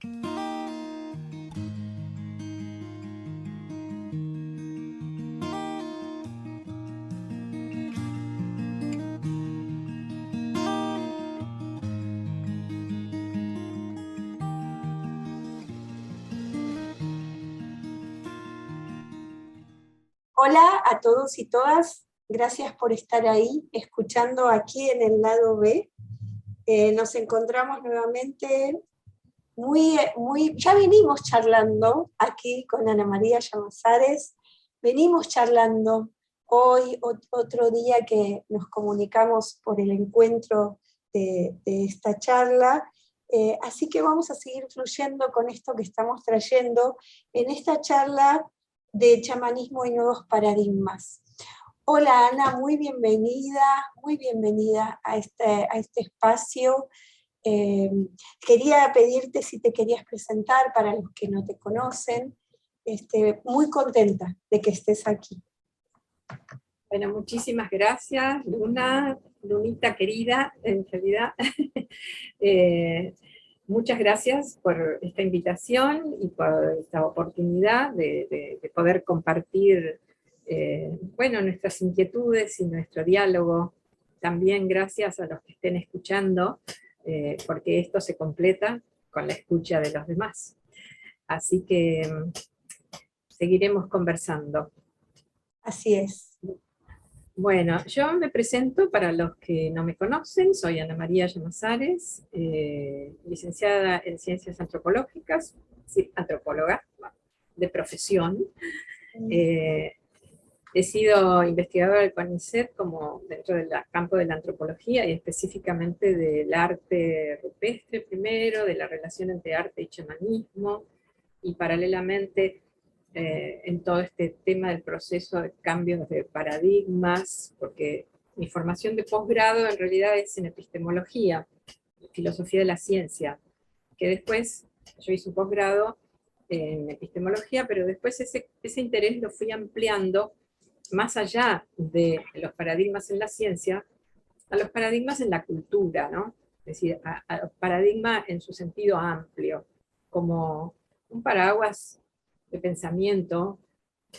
Hola a todos y todas, gracias por estar ahí, escuchando aquí en el lado B. Nos encontramos nuevamente ya venimos charlando aquí con Ana María Llamazares, venimos charlando hoy, otro día que nos comunicamos por el encuentro de esta charla, así que vamos a seguir fluyendo con esto que estamos trayendo en esta charla de chamanismo y nuevos paradigmas. Hola Ana, muy bienvenida a este espacio. Quería pedirte si te querías presentar para los que no te conocen. Muy contenta de que estés aquí. Bueno, muchísimas gracias, Lunita querida, en realidad. Muchas gracias por esta invitación y por esta oportunidad de poder compartir nuestras inquietudes y nuestro diálogo. También gracias a los que estén escuchando, porque esto se completa con la escucha de los demás. Así que seguiremos conversando. Así es. Bueno, yo me presento para los que no me conocen, soy Ana María Llamazares, licenciada en Ciencias Antropológicas, sí, antropóloga de profesión. He sido investigadora del CONICET como dentro del campo de la antropología y específicamente del arte rupestre primero, de la relación entre arte y chamanismo, y paralelamente en todo este tema del proceso de cambios de paradigmas, porque mi formación de posgrado en realidad es en epistemología, filosofía de la ciencia, que después yo hice un posgrado en epistemología, pero después ese interés lo fui ampliando más allá de los paradigmas en la ciencia, a los paradigmas en la cultura, ¿no? Es decir, a paradigma en su sentido amplio, como un paraguas de pensamiento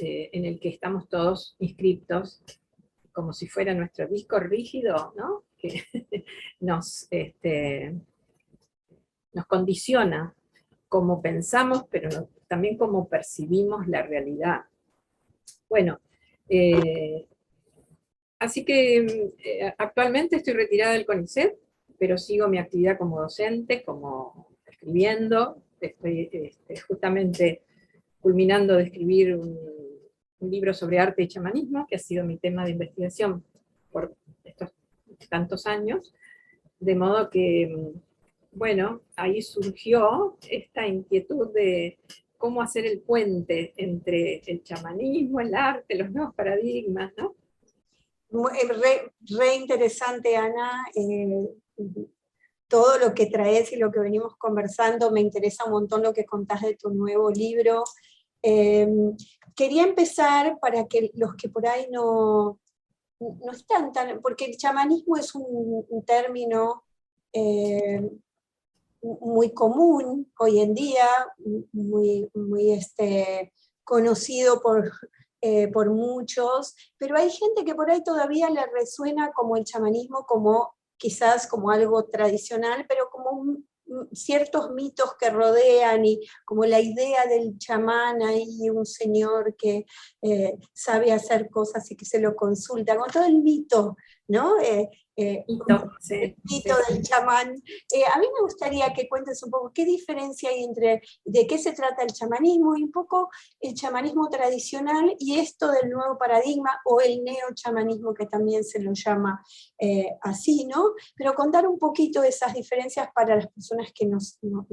en el que estamos todos inscriptos, como si fuera nuestro disco rígido, ¿no? Que nos condiciona cómo pensamos, pero también cómo percibimos la realidad. Bueno, así que actualmente estoy retirada del CONICET, pero sigo mi actividad como docente, como escribiendo. Estoy justamente culminando de escribir un libro sobre arte y chamanismo, que ha sido mi tema de investigación por estos tantos años, de modo que, bueno, ahí surgió esta inquietud de cómo hacer el puente entre el chamanismo, el arte, los nuevos paradigmas, ¿no? Re interesante, Ana. Todo lo que traes y lo que venimos conversando, me interesa un montón lo que contás de tu nuevo libro. Quería empezar para que los que por ahí no están tan, porque el chamanismo es un término muy común hoy en día, muy conocido por muchos, pero hay gente que por ahí todavía le resuena como el chamanismo, como quizás como algo tradicional, pero como ciertos mitos que rodean y como la idea del chamán ahí, un señor que sabe hacer cosas y que se lo consulta, con todo el mito, ¿no? El mito del chamán. A mí me gustaría que cuentes un poco qué diferencia hay entre de qué se trata el chamanismo y un poco el chamanismo tradicional y esto del nuevo paradigma o el neochamanismo que también se lo llama así, ¿no? Pero contar un poquito de esas diferencias para las personas que no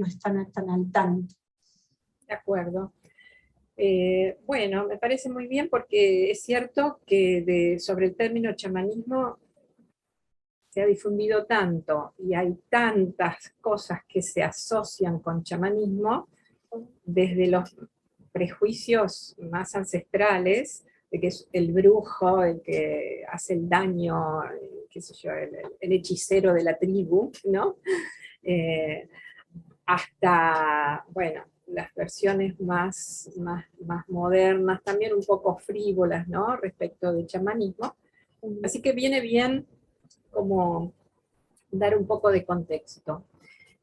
están tan al tanto. De acuerdo. Bueno, me parece muy bien porque es cierto que sobre el término chamanismo se ha difundido tanto y hay tantas cosas que se asocian con chamanismo, desde los prejuicios más ancestrales, de que es el brujo, el que hace el daño, qué sé yo, el hechicero de la tribu, ¿no? hasta, bueno, las versiones más modernas, también un poco frívolas, ¿no?, respecto del chamanismo. Así que viene bien como dar un poco de contexto.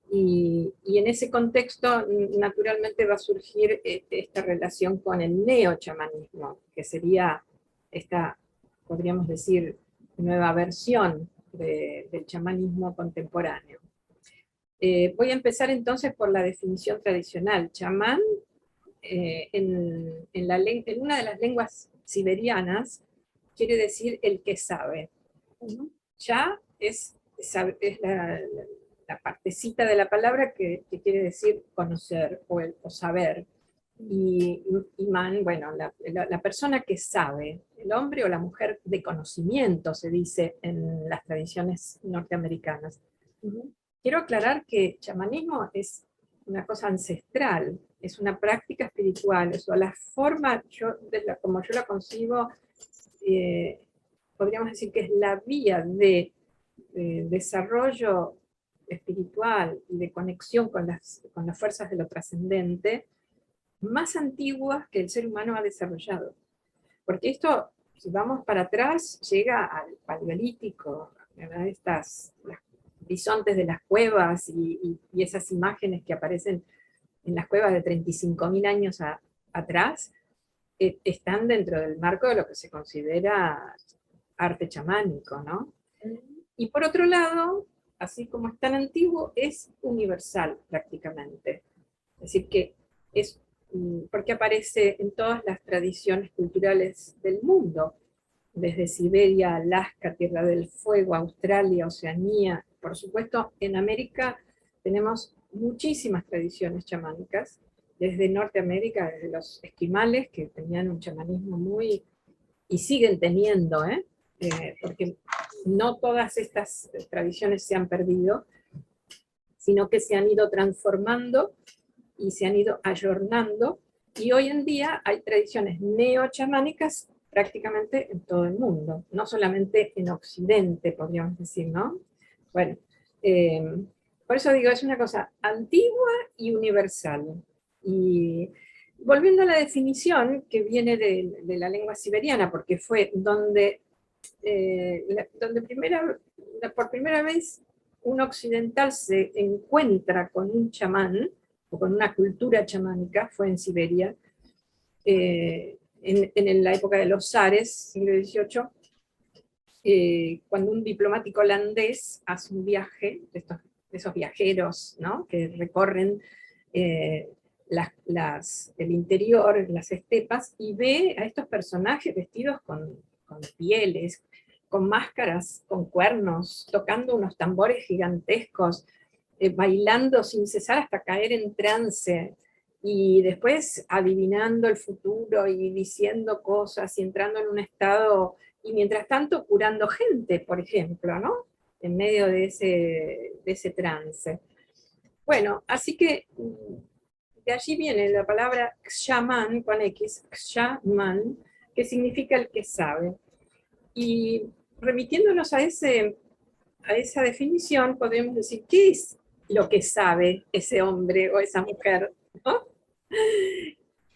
Y en ese contexto, naturalmente, va a surgir esta relación con el neochamanismo, que sería esta, podríamos decir, nueva versión del chamanismo contemporáneo. Voy a empezar entonces por la definición tradicional. Chamán, en una de las lenguas siberianas, quiere decir el que sabe. Ya es la partecita de la palabra que quiere decir conocer o saber. Y man, bueno, la persona que sabe, el hombre o la mujer de conocimiento, se dice en las tradiciones norteamericanas. Quiero aclarar que chamanismo es una cosa ancestral, es una práctica espiritual, eso, la forma, como yo la concibo, podríamos decir que es la vía de desarrollo espiritual y de conexión con las fuerzas de lo trascendente más antiguas que el ser humano ha desarrollado. Porque esto, si vamos para atrás, llega al paleolítico, ¿verdad? Los horizontes de las cuevas y esas imágenes que aparecen en las cuevas de 35.000 años atrás, están dentro del marco de lo que se considera arte chamánico, ¿no? Y por otro lado, así como es tan antiguo, es universal prácticamente. Es decir, que es porque aparece en todas las tradiciones culturales del mundo, desde Siberia, Alaska, Tierra del Fuego, Australia, Oceanía. Por supuesto, en América tenemos muchísimas tradiciones chamánicas, desde Norteamérica, desde los esquimales, que tenían un chamanismo muy, y siguen teniendo, porque no todas estas tradiciones se han perdido, sino que se han ido transformando y se han ido ayornando, y hoy en día hay tradiciones neochamánicas prácticamente en todo el mundo, no solamente en Occidente, podríamos decir, ¿no? Bueno, por eso digo, es una cosa antigua y universal. Y volviendo a la definición que viene de la lengua siberiana, porque fue donde por primera vez un occidental se encuentra con un chamán, o con una cultura chamánica, fue en Siberia, en la época de los zares, siglo XVIII, cuando un diplomático holandés hace un viaje, de esos viajeros, ¿no?, que recorren el interior, las estepas, y ve a estos personajes vestidos con pieles, con máscaras, con cuernos, tocando unos tambores gigantescos, bailando sin cesar hasta caer en trance, y después adivinando el futuro y diciendo cosas y entrando en un estado, y mientras tanto curando gente, por ejemplo, ¿no?, en medio de ese trance. Bueno, así que de allí viene la palabra shaman, con X, shaman, que significa el que sabe. Y remitiéndonos a esa definición, podemos decir, ¿qué es lo que sabe ese hombre o esa mujer? ¿No?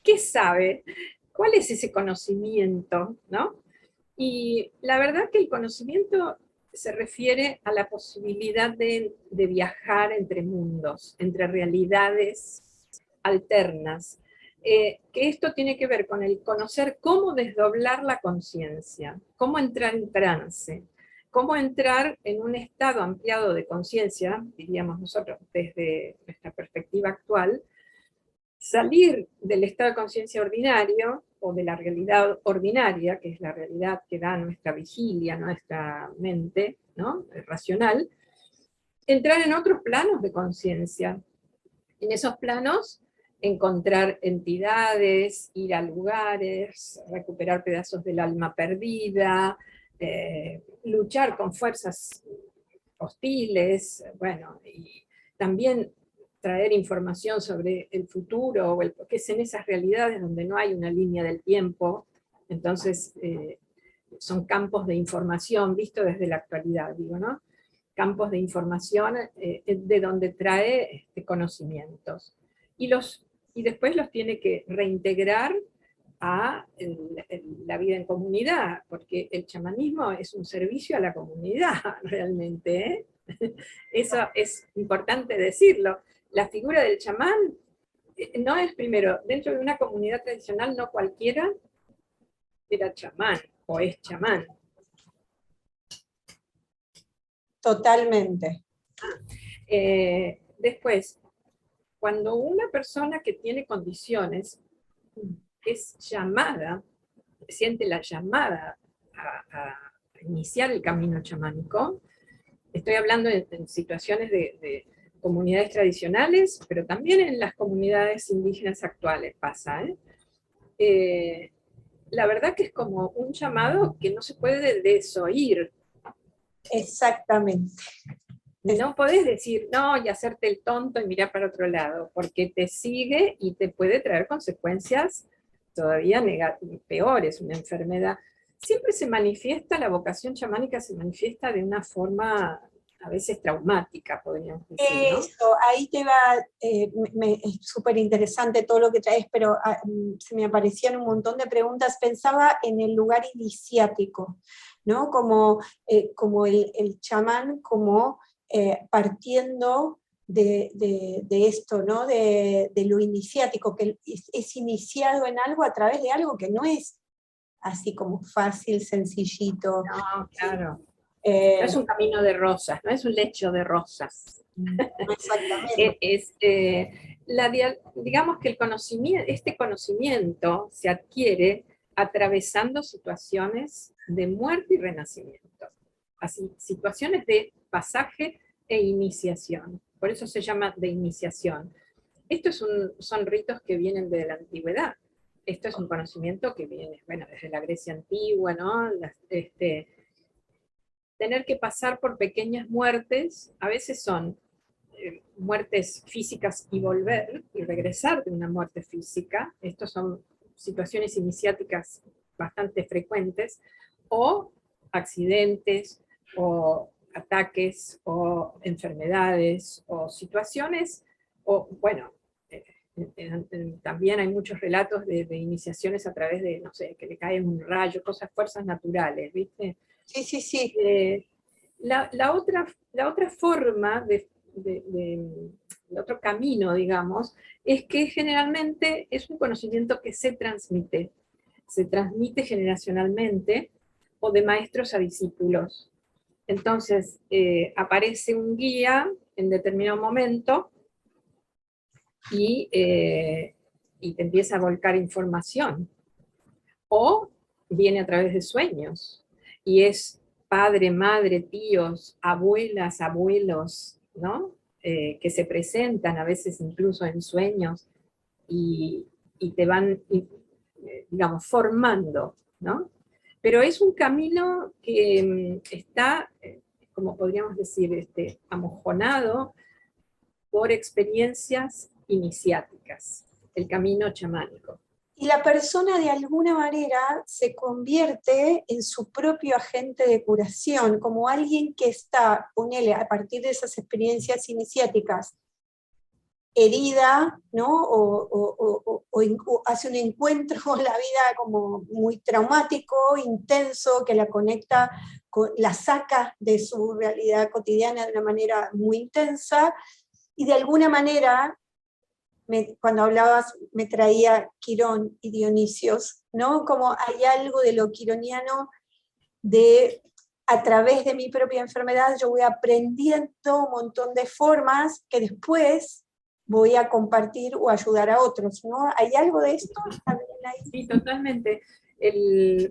¿Qué sabe? ¿Cuál es ese conocimiento? ¿No? Y la verdad que el conocimiento se refiere a la posibilidad de viajar entre mundos, entre realidades alternas, que esto tiene que ver con el conocer cómo desdoblar la conciencia, cómo entrar en trance, cómo entrar en un estado ampliado de conciencia, diríamos nosotros desde nuestra perspectiva actual, salir del estado de conciencia ordinario, o de la realidad ordinaria, que es la realidad que da nuestra vigilia, nuestra mente, ¿no?, racional, entrar en otros planos de conciencia. En esos planos, encontrar entidades, ir a lugares, recuperar pedazos del alma perdida, luchar con fuerzas hostiles, bueno, y también traer información sobre el futuro, que es en esas realidades donde no hay una línea del tiempo, entonces son campos de información visto desde la actualidad, digo, ¿no? campos de información de donde trae conocimientos. Y después los tiene que reintegrar a la vida en comunidad, porque el chamanismo es un servicio a la comunidad, realmente, ¿eh? Eso es importante decirlo. La figura del chamán no es, primero, dentro de una comunidad tradicional no cualquiera era chamán o es chamán. Totalmente. Después, cuando una persona que tiene condiciones es llamada, siente la llamada a iniciar el camino chamánico, estoy hablando en situaciones de comunidades tradicionales, pero también en las comunidades indígenas actuales pasa, la verdad que es como un llamado que no se puede desoír. Exactamente. No podés decir no y hacerte el tonto y mirar para otro lado, porque te sigue y te puede traer consecuencias todavía peores, una enfermedad. Siempre se manifiesta, la vocación chamánica se manifiesta de una forma a veces traumática, podríamos decir, ¿no? Eso, ahí te va, es súper interesante todo lo que traes, pero se me aparecían un montón de preguntas. Pensaba en el lugar iniciático, ¿no? Como el chamán, como partiendo de esto, ¿no? De lo iniciático, que es iniciado en algo a través de algo que no es así como fácil, sencillito. No, claro. No es un camino de rosas, no es un lecho de rosas. Exactamente. Digamos que este conocimiento se adquiere atravesando situaciones de muerte y renacimiento. Así, situaciones de pasaje e iniciación. Por eso se llama de iniciación. Estos son ritos que vienen de la antigüedad. Esto es un conocimiento que viene, bueno, desde la Grecia antigua, ¿no? Tener que pasar por pequeñas muertes, a veces son muertes físicas y volver, y regresar de una muerte física. Estas son situaciones iniciáticas bastante frecuentes, o accidentes, o ataques, o enfermedades, o situaciones, o bueno, también hay muchos relatos de iniciaciones a través de, no sé, que le cae un rayo, fuerzas naturales, ¿viste? Sí, sí, sí. La otra forma el otro camino, digamos, es que generalmente es un conocimiento que se transmite generacionalmente o de maestros a discípulos. Entonces, aparece un guía en determinado momento y te empieza a volcar información. O viene a través de sueños, y es padre, madre, tíos, abuelas, abuelos, ¿no? Que se presentan a veces incluso en sueños y te van, digamos, formando, ¿no? Pero es un camino que está, como podríamos decir, amojonado por experiencias iniciáticas, el camino chamánico. Y la persona de alguna manera se convierte en su propio agente de curación, como alguien que está, ponele, a partir de esas experiencias iniciáticas, herida, ¿no? O hace un encuentro con la vida como muy traumático, intenso, que la conecta, la saca de su realidad cotidiana de una manera muy intensa, y de alguna manera cuando hablabas me traía Quirón y Dionisios, ¿no? Como hay algo de lo quironiano de a través de mi propia enfermedad yo voy aprendiendo un montón de formas que después voy a compartir o ayudar a otros, ¿no? ¿Hay algo de esto también ahí? Sí, totalmente.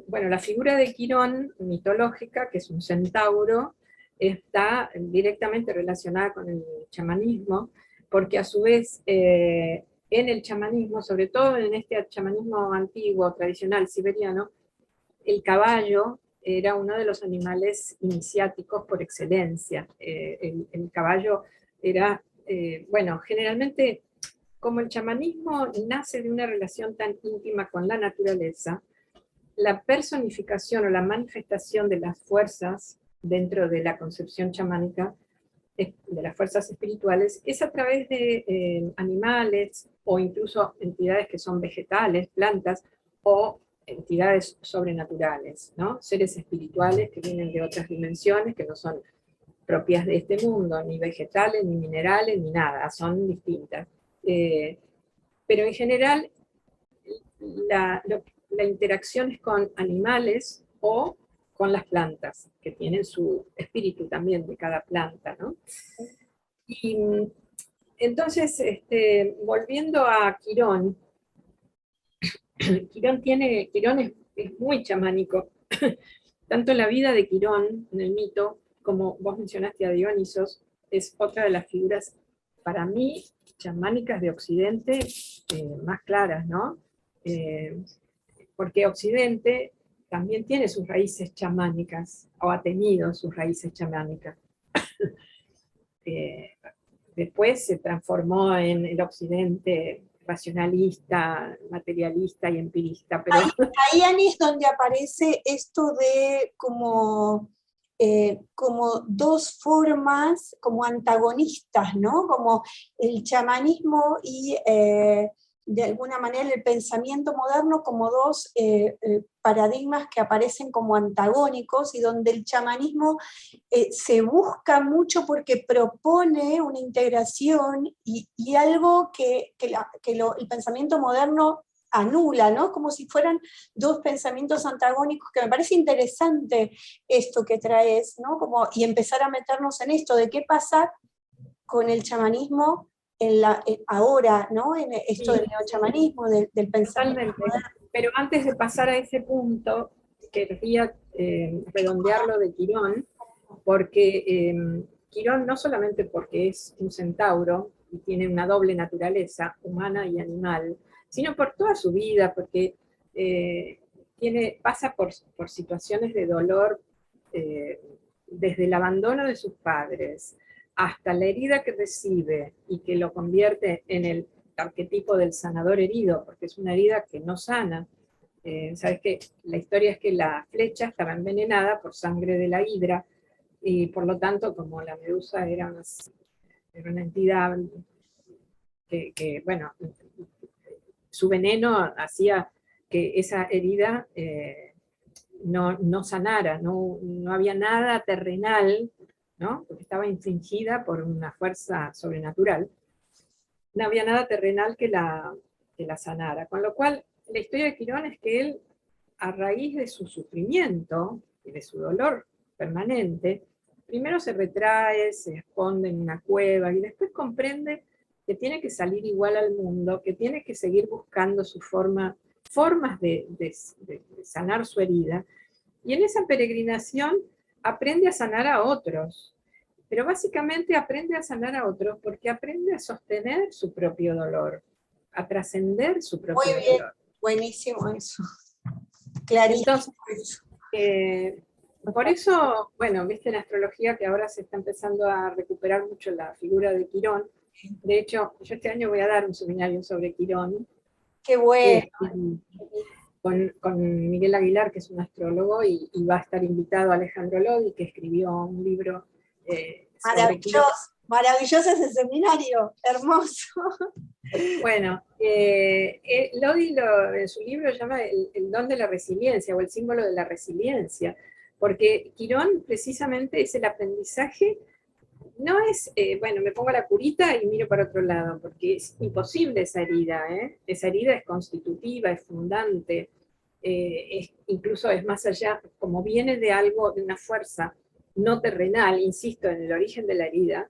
Bueno, la figura de Quirón mitológica, que es un centauro, está directamente relacionada con el chamanismo, porque a su vez en el chamanismo, sobre todo en este chamanismo antiguo, tradicional, siberiano, el caballo era uno de los animales iniciáticos por excelencia. El caballo era, bueno, generalmente como el chamanismo nace de una relación tan íntima con la naturaleza, la personificación o la manifestación de las fuerzas dentro de la concepción chamánica de las fuerzas espirituales, es a través de animales o incluso entidades que son vegetales, plantas, o entidades sobrenaturales, ¿no? Seres espirituales que vienen de otras dimensiones, que no son propias de este mundo, ni vegetales, ni minerales, ni nada, son distintas. Pero en general, la interacción es con animales o con las plantas, que tienen su espíritu también de cada planta, ¿no? Y entonces, volviendo a Quirón, Quirón es muy chamánico, tanto la vida de Quirón en el mito, como vos mencionaste a Dionisos, es otra de las figuras, para mí, chamánicas de Occidente más claras, ¿no? Porque Occidente también tiene sus raíces chamánicas, o ha tenido sus raíces chamánicas. Después se transformó en el Occidente racionalista, materialista y empirista. Pero ahí, Ani, es donde aparece esto de como dos formas como antagonistas, ¿no? Como el chamanismo y de alguna manera el pensamiento moderno como dos paradigmas que aparecen como antagónicos, y donde el chamanismo se busca mucho porque propone una integración y algo que el pensamiento moderno anula, ¿no? Como si fueran dos pensamientos antagónicos, que me parece interesante esto que traes, ¿no? Como, y empezar a meternos en esto, de qué pasa con el chamanismo ahora, ¿no? En esto del neochamanismo, del pensamiento moderno. Pero antes de pasar a ese punto, quería redondearlo de Quirón, porque Quirón no solamente porque es un centauro y tiene una doble naturaleza, humana y animal, sino por toda su vida, porque pasa por situaciones de dolor desde el abandono de sus padres hasta la herida que recibe y que lo convierte en el arquetipo del sanador herido, porque es una herida que no sana. Sabes que la historia es que la flecha estaba envenenada por sangre de la hidra, y por lo tanto, como la medusa era una entidad bueno, su veneno hacía que esa herida no sanara, no había nada terrenal, ¿no? Porque estaba infligida por una fuerza sobrenatural, no había nada terrenal que la sanara, con lo cual la historia de Quirón es que él, a raíz de su sufrimiento y de su dolor permanente, primero se retrae, se esconde en una cueva y después comprende que tiene que salir igual al mundo, que tiene que seguir buscando formas de sanar su herida, y en esa peregrinación aprende a sanar a otros, pero básicamente aprende a sanar a otros porque aprende a sostener su propio dolor, a trascender su propio Muy bien, dolor. buenísimo eso. Clarísimo. Entonces, por eso, bueno, viste en astrología que ahora se está empezando a recuperar mucho la figura de Quirón. De hecho, yo este año voy a dar un seminario sobre Quirón. Qué bueno. Con Miguel Aguilar, que es un astrólogo, y va a estar invitado Alejandro Lodi, que escribió un libro sobre Quirón. Maravilloso ese seminario, hermoso. Bueno, Lodi en su libro llama el don de la resiliencia, o el símbolo de la resiliencia, porque Quirón precisamente es el aprendizaje. No es, bueno, me pongo la curita y miro para otro lado, porque es imposible esa herida, ¿eh? Esa herida es constitutiva, es fundante, incluso es más allá, como viene de algo, de una fuerza no terrenal, insisto, en el origen de la herida,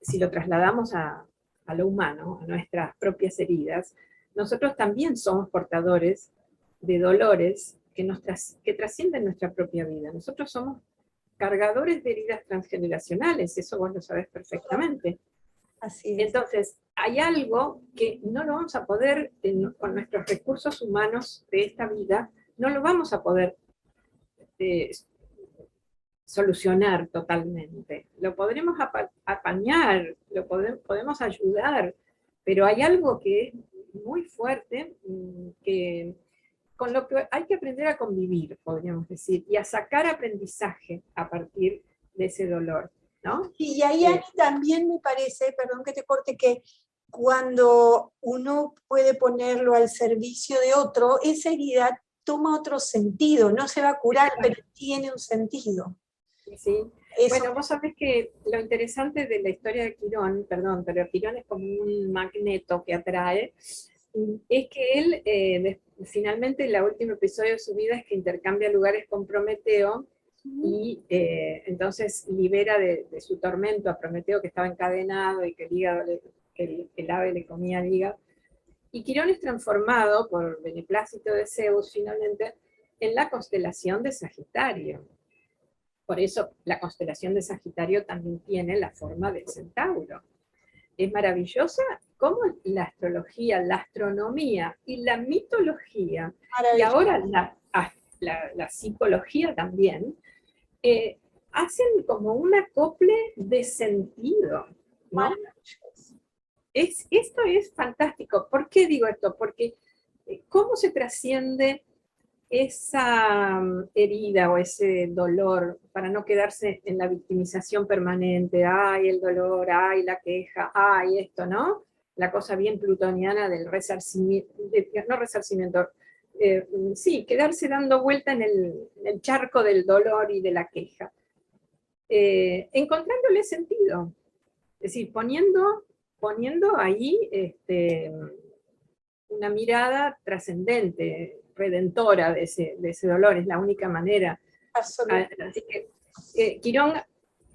si lo trasladamos a lo humano, a nuestras propias heridas, nosotros también somos portadores de dolores que trascienden nuestra propia vida. Nosotros somos cargadores de heridas transgeneracionales, eso vos lo sabés perfectamente. Así es. Entonces, hay algo que no lo vamos a poder, con nuestros recursos humanos de esta vida, no lo vamos a poder solucionar totalmente. Lo podremos apañar, podemos ayudar, pero hay algo que es muy fuerte, que con lo que hay que aprender a convivir, podríamos decir, y a sacar aprendizaje a partir de ese dolor, ¿no? Y ahí a mí también me parece, perdón que te corte, que cuando uno puede ponerlo al servicio de otro, esa herida toma otro sentido, no se va a curar, pero tiene un sentido. Sí. Eso. Bueno, vos sabés que lo interesante de la historia de Quirón, perdón, pero Quirón es como un magneto que atrae, es que él, finalmente, el último episodio de su vida es que intercambia lugares con Prometeo, y entonces libera de su tormento a Prometeo, que estaba encadenado y que el ave le comía el hígado. Y Quirón es transformado por beneplácito de Zeus, finalmente, en la constelación de Sagitario. Por eso la constelación de Sagitario también tiene la forma del centauro. Es maravillosa cómo la astrología, la astronomía y la mitología, y ahora la psicología también, hacen como un acople de sentido, ¿no? Esto es fantástico. ¿Por qué digo esto? Porque cómo se trasciende esa herida o ese dolor para no quedarse en la victimización permanente, ay, el dolor, ay, la queja, ay, esto, ¿no? La cosa bien plutoniana del resarcimiento, no resarcimiento, sí, quedarse dando vuelta en el charco del dolor y de la queja. Encontrándole sentido, es decir, poniendo ahí una mirada trascendente, redentora de ese dolor, es la única manera. Así que Quirón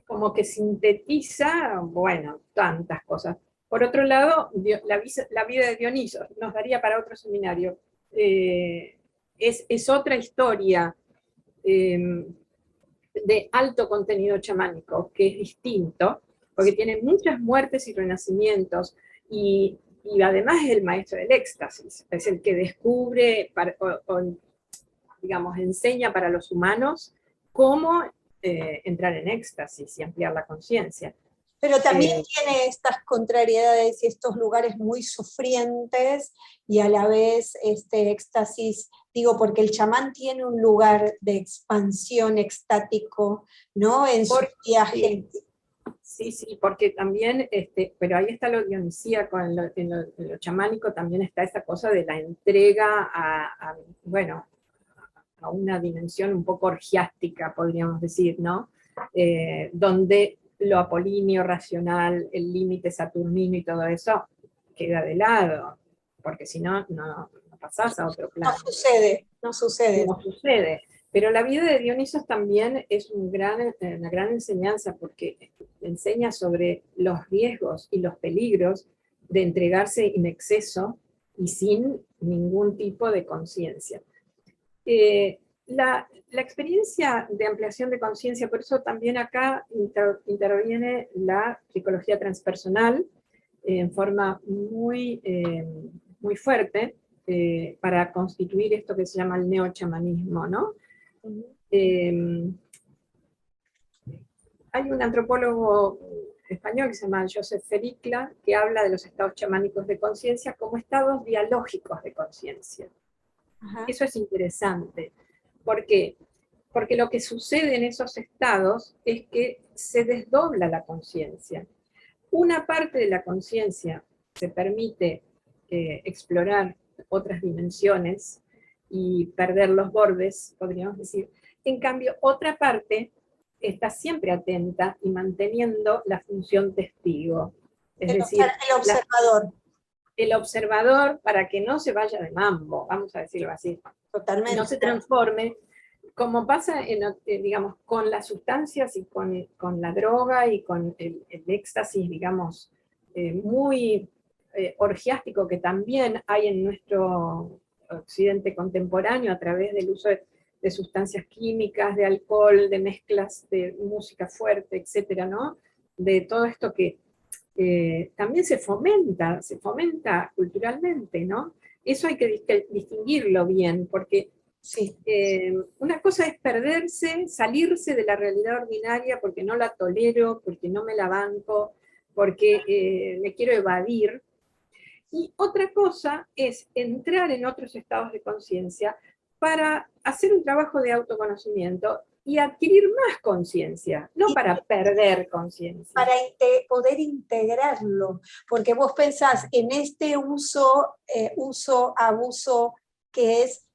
como que sintetiza, bueno, tantas cosas. Por otro lado, la vida de Dioniso nos daría para otro seminario. Es otra historia de alto contenido chamánico, que es distinto, porque tiene muchas muertes y renacimientos, y además es el maestro del éxtasis, es el que descubre, digamos, enseña para los humanos cómo entrar en éxtasis y ampliar la conciencia. Pero también tiene estas contrariedades y estos lugares muy sufrientes y a la vez este éxtasis, digo, porque el chamán tiene un lugar de expansión extático, ¿no? En su viaje. Sí, sí, porque también, pero ahí está lo dionisíaco, en lo chamánico también está esa cosa de la entrega bueno, a una dimensión un poco orgiástica, podríamos decir, ¿no? Donde lo apolíneo, racional, el límite saturnino y todo eso queda de lado, porque si no, no pasás a otro plano. No sucede. No sucede. Pero la vida de Dionisos también es una gran enseñanza, porque enseña sobre los riesgos y los peligros de entregarse en exceso y sin ningún tipo de conciencia. La experiencia de ampliación de conciencia, por eso también acá interviene la psicología transpersonal en forma muy fuerte, para constituir esto que se llama el neochamanismo, ¿no? Hay un antropólogo español que se llama Joseph Fericla, que habla de los estados chamánicos de conciencia como estados dialógicos de conciencia. Eso es interesante. ¿Por qué? Porque lo que sucede en esos estados es que se desdobla la conciencia. Una parte de la conciencia se permite explorar otras dimensiones y perder los bordes, podríamos decir. En cambio, otra parte está siempre atenta y manteniendo la función testigo. Es decir, el observador. El observador, para que no se vaya de mambo, vamos a decirlo así. Totalmente. No se transforme, como pasa digamos, con las sustancias y con la droga y con el éxtasis, digamos, muy orgiástico que también hay en nuestro occidente contemporáneo a través del uso de sustancias químicas, de alcohol, de mezclas de música fuerte, etcétera, ¿no? De todo esto que también se fomenta culturalmente, ¿no? Eso hay que distinguirlo bien, porque sí. Una cosa es perderse, salirse de la realidad ordinaria porque no la tolero, porque no me la banco, porque me quiero evadir, Y otra cosa es entrar en otros estados de conciencia para hacer un trabajo de autoconocimiento y adquirir más conciencia, no para perder conciencia. Para poder integrarlo, porque vos pensás en este abuso que es,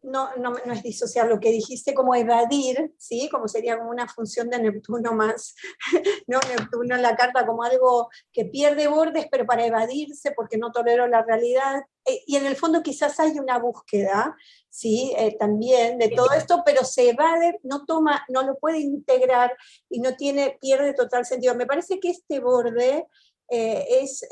no es disociar lo que dijiste, como evadir, ¿sí? Como sería como una función de Neptuno más, ¿no? Neptuno en la carta como algo que pierde bordes, pero para evadirse, porque no tolero la realidad, y en el fondo quizás hay una búsqueda, ¿sí? También de todo esto, pero se evade, no lo puede integrar, y pierde total sentido. Me parece que este borde es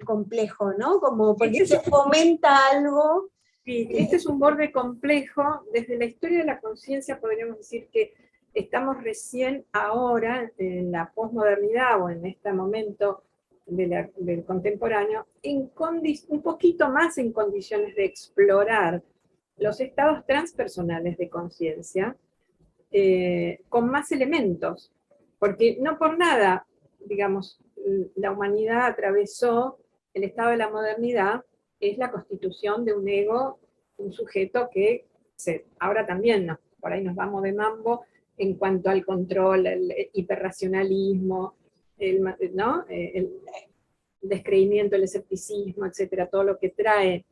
complejo, ¿no? Como porque se fomenta algo. Sí, este es un borde complejo. Desde la historia de la conciencia podríamos decir que estamos recién ahora, en la posmodernidad o en este momento del contemporáneo, un poquito más en condiciones de explorar los estados transpersonales de conciencia con más elementos. Porque no por nada, digamos, la humanidad atravesó el estado de la modernidad, es la constitución de un ego, un sujeto que ahora también por ahí nos vamos de mambo en cuanto al control, el hiperracionalismo, ¿no? El descreimiento, el escepticismo, etcétera, todo lo que trae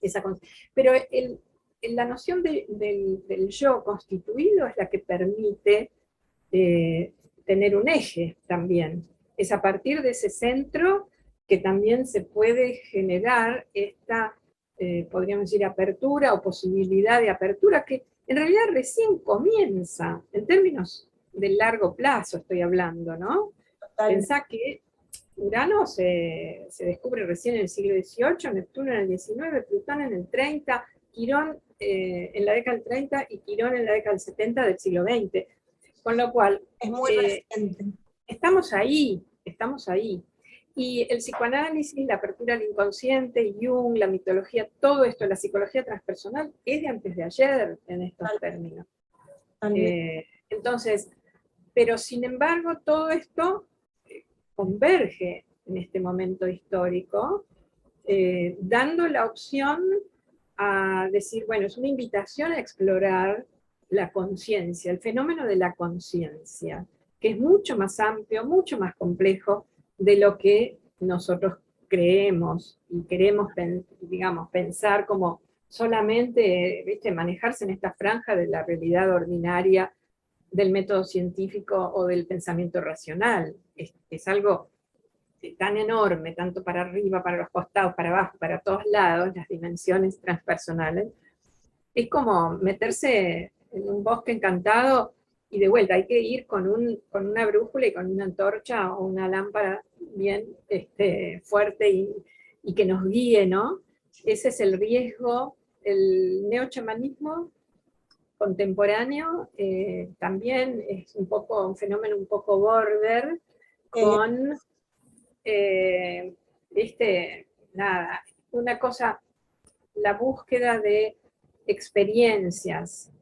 esa conciencia. Pero la noción del yo constituido es la que permite tener un eje también. Es a partir de ese centro que también se puede generar esta, podríamos decir, apertura o posibilidad de apertura que en realidad recién comienza, en términos del largo plazo estoy hablando, ¿no? Pensá que Urano se descubre recién en el siglo XVIII, Neptuno en el XIX, Plutón en el 30, Quirón en la década del 30 y Quirón en la década del 70 del siglo XX. Con lo cual, es muy reciente. Estamos ahí. Y el psicoanálisis, la apertura al inconsciente, Jung, la mitología, todo esto, la psicología transpersonal, es de antes de ayer en estos términos. Entonces, pero sin embargo, todo esto converge en este momento histórico, dando la opción a decir, bueno, es una invitación a explorar la conciencia, el fenómeno de la conciencia, que es mucho más amplio, mucho más complejo de lo que nosotros creemos y queremos, digamos, pensar como solamente, ¿viste?, manejarse en esta franja de la realidad ordinaria del método científico o del pensamiento racional. Es algo tan enorme, tanto para arriba, para los costados, para abajo, para todos lados, las dimensiones transpersonales. Es como meterse en un bosque encantado y de vuelta hay que ir con una brújula y con una antorcha o una lámpara bien fuerte y que nos guíe, ¿no? Ese es el riesgo. El neochamanismo contemporáneo también es un fenómeno un poco border con nada, una cosa, la búsqueda de experiencias,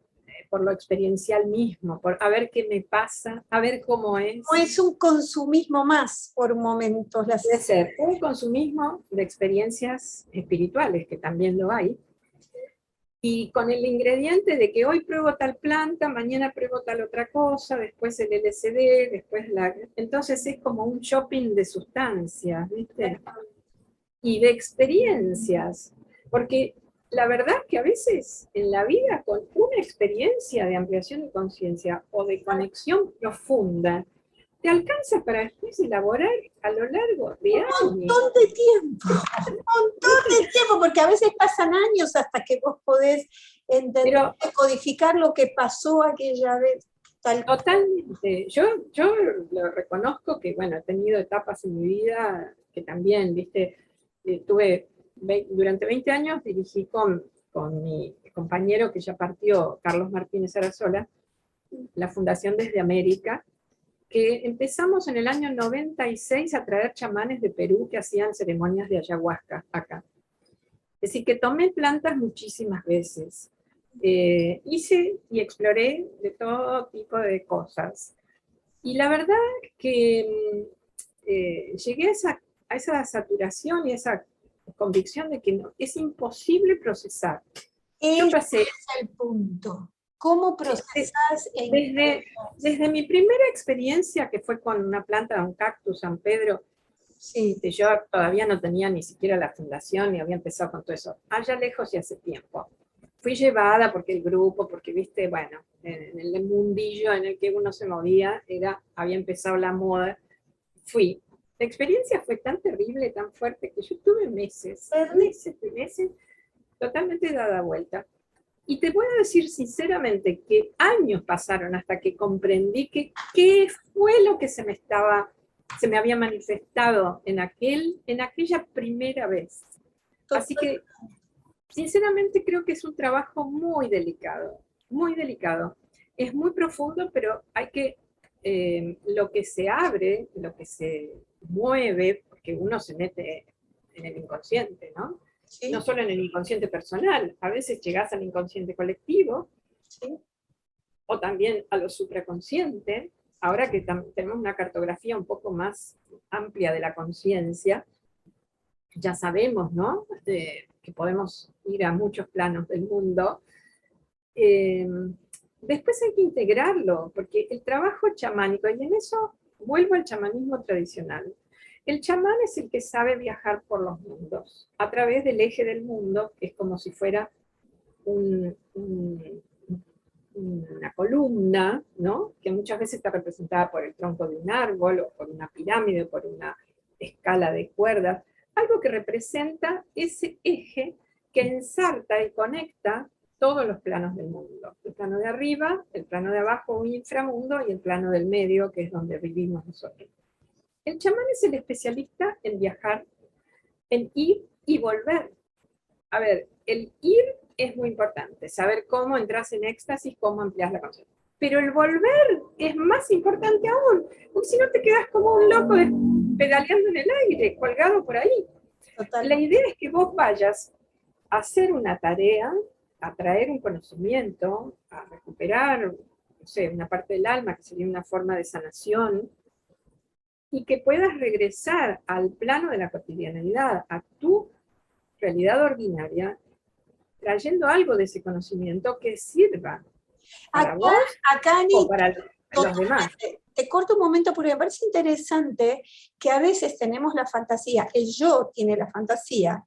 por lo experiencial mismo, por a ver qué me pasa, a ver cómo es. No es un consumismo más por momentos. Puede ser un consumismo de experiencias espirituales, que también lo hay, y con el ingrediente de que hoy pruebo tal planta, mañana pruebo tal otra cosa, después el LSD, después Entonces es como un shopping de sustancias, ¿viste? Y de experiencias, porque la verdad que a veces en la vida con una experiencia de ampliación de conciencia o de conexión profunda, te alcanza para después elaborar a lo largo de años. Un montón de tiempo, porque a veces pasan años hasta que vos podés entender, codificar lo que pasó aquella vez. Totalmente. Yo lo reconozco que, bueno, he tenido etapas en mi vida que también, viste, durante 20 años dirigí con mi compañero que ya partió, Carlos Martínez Arazola, la Fundación Desde América, que empezamos en el año 96 a traer chamanes de Perú que hacían ceremonias de ayahuasca acá. Es decir, que tomé plantas muchísimas veces. Hice y exploré de todo tipo de cosas. Y la verdad que llegué a a esa saturación y esa convicción de que no, es imposible procesar. Yo Ese pasé es el punto. ¿Cómo procesas desde mi primera experiencia, que fue con una planta de un cactus San Pedro, sí. que yo todavía no tenía ni siquiera la fundación ni había empezado con todo eso, allá lejos y hace tiempo. Fui llevada porque el grupo, porque viste, bueno, en el mundillo en el que uno se movía, había empezado la moda, fui. La experiencia fue tan terrible, tan fuerte, que yo tuve meses, totalmente dada vuelta. Y te voy a decir sinceramente que años pasaron hasta que comprendí que qué fue lo que se me había manifestado en aquella primera vez. Así que, sinceramente, creo que es un trabajo muy delicado, muy delicado. Es muy profundo, pero hay que, lo que se abre, lo que se mueve, porque uno se mete en el inconsciente, ¿no? Sí, No solo en el inconsciente personal, a veces llegás al inconsciente colectivo, sí. o también a lo supraconsciente. Ahora que tenemos una cartografía un poco más amplia de la conciencia, ya sabemos, ¿no? Que podemos ir a muchos planos del mundo. Eh, Después hay que integrarlo, porque el trabajo chamánico, y en eso vuelvo al chamanismo tradicional, el chamán es el que sabe viajar por los mundos, a través del eje del mundo, que es como si fuera una columna, ¿no? Que muchas veces está representada por el tronco de un árbol, o por una pirámide, o por una escala de cuerdas, algo que representa ese eje que ensarta y conecta todos los planos del mundo. El plano de arriba, el plano de abajo, un inframundo, y el plano del medio, que es donde vivimos nosotros. El chamán es el especialista en viajar, en ir y volver. A ver, el ir es muy importante, saber cómo entras en éxtasis, cómo amplias la conciencia. Pero el volver es más importante aún, porque si no te quedas como un loco pedaleando en el aire, colgado por ahí. Total. La idea es que vos vayas a hacer una tarea, a traer un conocimiento, a recuperar, no sé, una parte del alma, que sería una forma de sanación, y que puedas regresar al plano de la cotidianidad, a tu realidad ordinaria, trayendo algo de ese conocimiento que sirva para vos Acá, o Ani, para los demás. te corto un momento porque me parece interesante que a veces tenemos la fantasía, el yo tiene la fantasía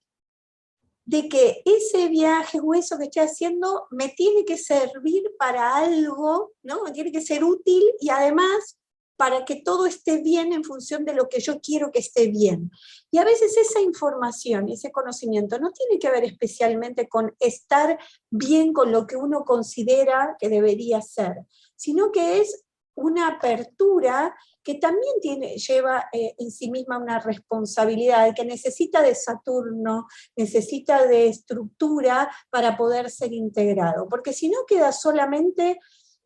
de que ese viaje o eso que estoy haciendo me tiene que servir para algo, ¿no? Me tiene que ser útil y además para que todo esté bien en función de lo que yo quiero que esté bien. Y a veces esa información, ese conocimiento no tiene que ver especialmente con estar bien con lo que uno considera que debería ser, sino que es una apertura que también lleva en sí misma una responsabilidad, que necesita de Saturno, necesita de estructura para poder ser integrado, porque si no queda solamente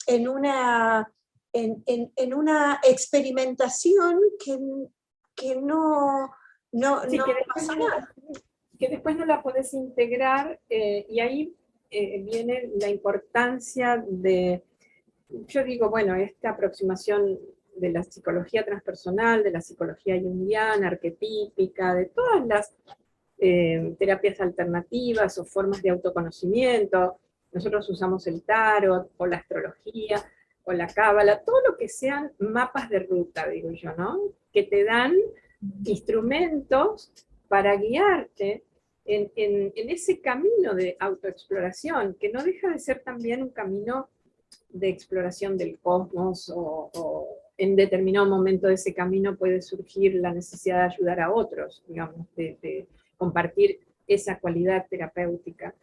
en una experimentación que no Sí, pasa nada. que después no la podés integrar, y ahí viene la importancia de, yo digo, bueno, esta aproximación de la psicología transpersonal, de la psicología junguiana, arquetípica, de todas las terapias alternativas o formas de autoconocimiento. Nosotros usamos el tarot o la astrología o la cábala, todo lo que sean mapas de ruta, digo yo, ¿no? Que te dan instrumentos para guiarte en ese camino de autoexploración, que no deja de ser también un camino de exploración del cosmos, o en determinado momento de ese camino puede surgir la necesidad de ayudar a otros, digamos, de compartir esa cualidad terapéutica.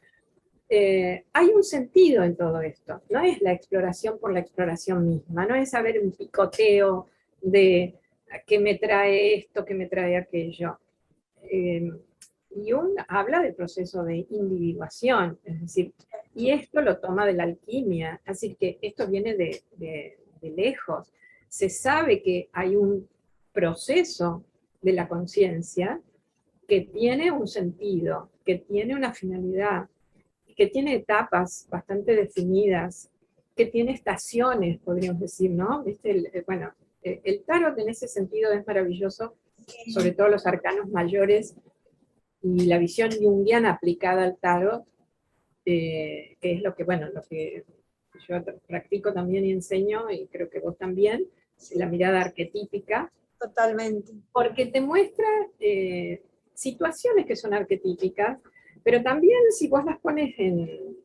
Hay un sentido en todo esto, no es la exploración por la exploración misma, no es saber un picoteo de qué me trae esto, qué me trae aquello. Jung habla del proceso de individuación, es decir, y esto lo toma de la alquimia, así que esto viene de lejos. Se sabe que hay un proceso de la conciencia que tiene un sentido, que tiene una finalidad, que tiene etapas bastante definidas, que tiene estaciones, podríamos decir, ¿no? ¿Viste? Bueno, el tarot en ese sentido es maravilloso sobre todo los arcanos mayores y la visión junguiana aplicada al tarot, que es lo que, bueno, lo que yo practico también y enseño, y creo que vos también, la mirada arquetípica. Totalmente. Porque te muestra situaciones que son arquetípicas, pero también si vos las pones en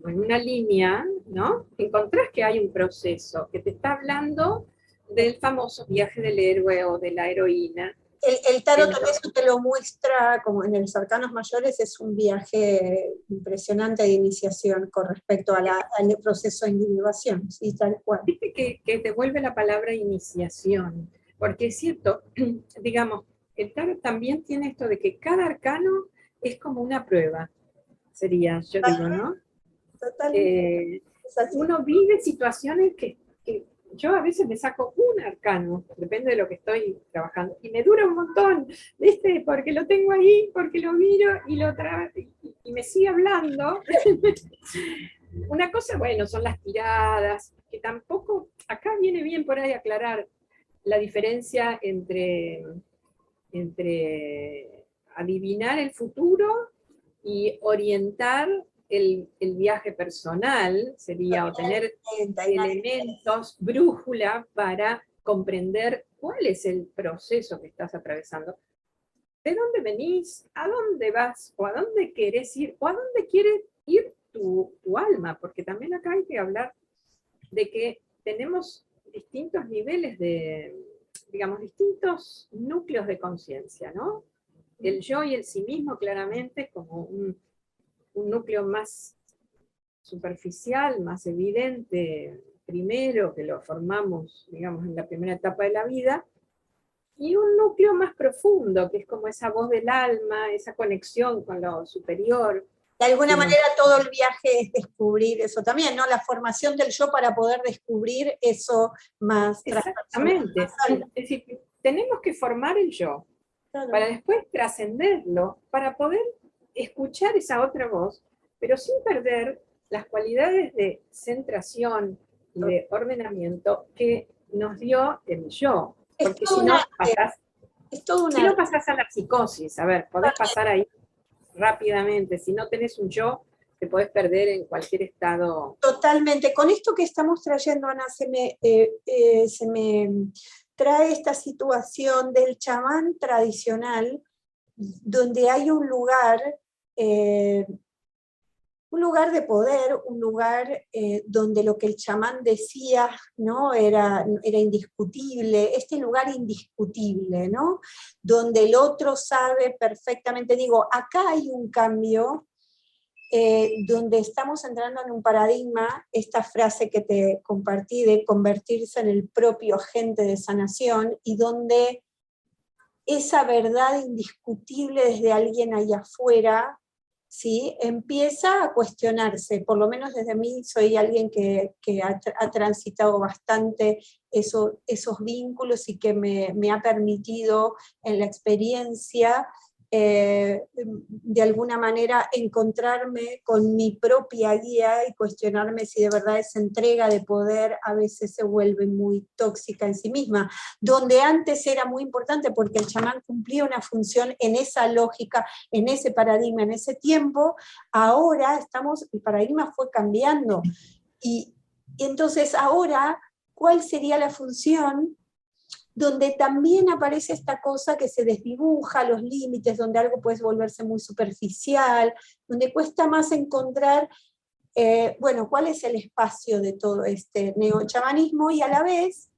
una línea, ¿no? Encontrás que hay un proceso que te está hablando del famoso viaje del héroe o de la heroína. El tarot eso te lo muestra, como en los arcanos mayores, es un viaje impresionante de iniciación con respecto a al proceso de individuación, ¿sí? Tal cual. Viste que te vuelve la palabra iniciación, porque es cierto, digamos, el tarot también tiene esto de que cada arcano es como una prueba, sería, yo digo, ¿no? Totalmente. Uno vive situaciones que yo a veces me saco un arcano, depende de lo que estoy trabajando, y me dura un montón, ¿viste? Porque lo tengo ahí, porque lo miro y y me sigue hablando. Una cosa, bueno, son las tiradas, que tampoco, acá viene bien por ahí aclarar la diferencia entre adivinar el futuro y orientar el viaje personal, sería obtener elementos, brújula, para comprender cuál es el proceso que estás atravesando. ¿De dónde venís? ¿A dónde vas? ¿O a dónde querés ir? ¿O a dónde quiere ir tu alma? Porque también acá hay que hablar de que tenemos distintos niveles de, digamos, distintos núcleos de conciencia, ¿no? El yo y el sí mismo claramente como un núcleo más superficial, más evidente, primero, que lo formamos, digamos, en la primera etapa de la vida, y un núcleo más profundo, que es como esa voz del alma, esa conexión con lo superior. De alguna manera todo el viaje es descubrir eso también, ¿no? La formación del yo para poder descubrir eso más. Exactamente. Es decir, tenemos que formar el yo, claro, para después trascenderlo, para poder escuchar esa otra voz, pero sin perder las cualidades de centración y de ordenamiento que nos dio el yo. Porque si no pasás a la psicosis, a ver, podés pasar ahí rápidamente, si no tenés un yo, te podés perder en cualquier estado. Totalmente. Con esto que estamos trayendo, Ana, se me trae esta situación del chamán tradicional, donde hay un lugar de poder, un lugar donde lo que el chamán decía, ¿no? era indiscutible, este lugar indiscutible, ¿no? Donde el otro sabe perfectamente. Digo, acá hay un cambio donde estamos entrando en un paradigma, esta frase que te compartí de convertirse en el propio agente de sanación, y donde esa verdad indiscutible desde alguien allá afuera, ¿sí? Empieza a cuestionarse. Por lo menos desde mí soy alguien que ha transitado bastante esos vínculos y que me ha permitido en la experiencia de alguna manera encontrarme con mi propia guía y cuestionarme si de verdad esa entrega de poder a veces se vuelve muy tóxica en sí misma, donde antes era muy importante porque el chamán cumplía una función en esa lógica, en ese paradigma, en ese tiempo. Ahora el paradigma fue cambiando, y entonces ahora, ¿cuál sería la función? Donde también aparece esta cosa que se desdibuja, los límites, donde algo puede volverse muy superficial, donde cuesta más encontrar, bueno, cuál es el espacio de todo este neochamanismo, y a la vez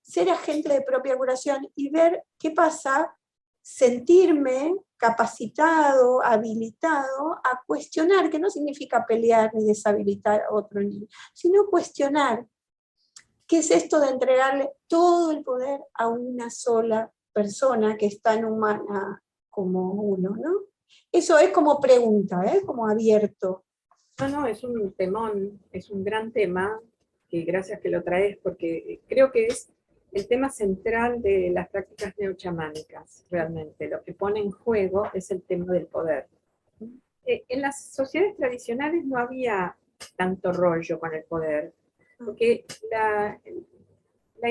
ser agente de propia curación y ver qué pasa, sentirme capacitado, habilitado a cuestionar, que no significa pelear ni deshabilitar a otro niño, sino cuestionar. ¿Qué es esto de entregarle todo el poder a una sola persona que es tan humana como uno, ¿no? Eso es como pregunta, como abierto. No, es un temón, es un gran tema, que gracias que lo traes, porque creo que es el tema central de las prácticas neochamánicas, realmente. Lo que pone en juego es el tema del poder. En las sociedades tradicionales no había tanto rollo con el poder, porque la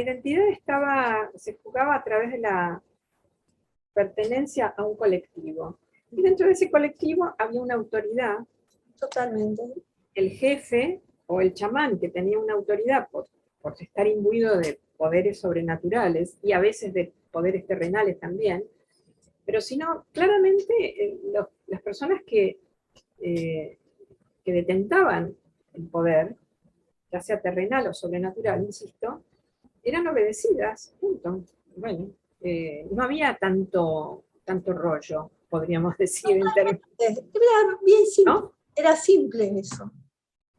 identidad se jugaba a través de pertenencia a un colectivo. Y dentro de ese colectivo había una autoridad. Totalmente. El jefe o el chamán, que tenía una autoridad por estar imbuido de poderes sobrenaturales y a veces de poderes terrenales también, pero si no, claramente las personas que detentaban el poder, ya sea terrenal o sobrenatural, insisto, eran obedecidas, punto. Bueno, no había tanto rollo, podríamos decir, en términos, Era bien simple, ¿no? era simple eso.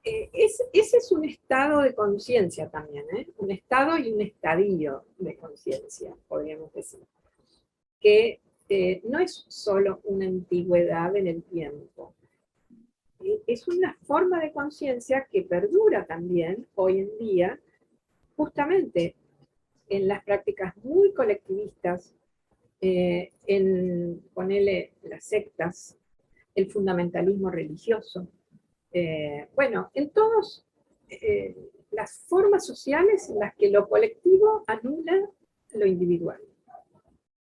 Ese es un estado de conciencia también, ¿eh? Un estado y un estadio de conciencia, podríamos decir, que no es solo una antigüedad en el tiempo, es una forma de conciencia que perdura también hoy en día, justamente en las prácticas muy colectivistas, en ponerle las sectas, el fundamentalismo religioso, bueno, en todas las formas sociales en las que lo colectivo anula lo individual.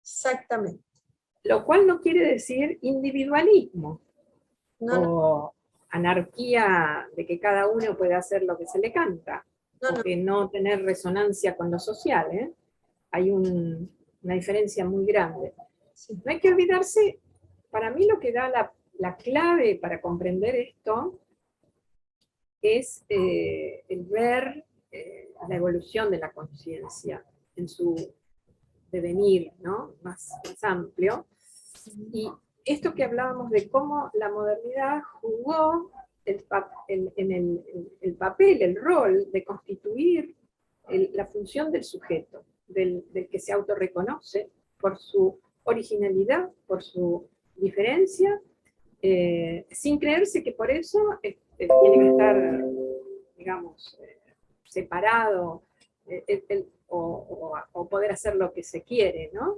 Exactamente. Lo cual no quiere decir individualismo No. o anarquía de que cada uno puede hacer lo que se le canta, o que no tener resonancia con lo social, ¿eh? Hay una diferencia muy grande. Sí. No hay que olvidarse, para mí lo que da la clave para comprender esto es el ver la evolución de la conciencia en su devenir, ¿no? más amplio. Y esto que hablábamos de cómo la modernidad jugó el papel, el rol de constituir la función del sujeto, del que se autorreconoce por su originalidad, por su diferencia, sin creerse que por eso tiene que estar, digamos, separado o poder hacer lo que se quiere, ¿no?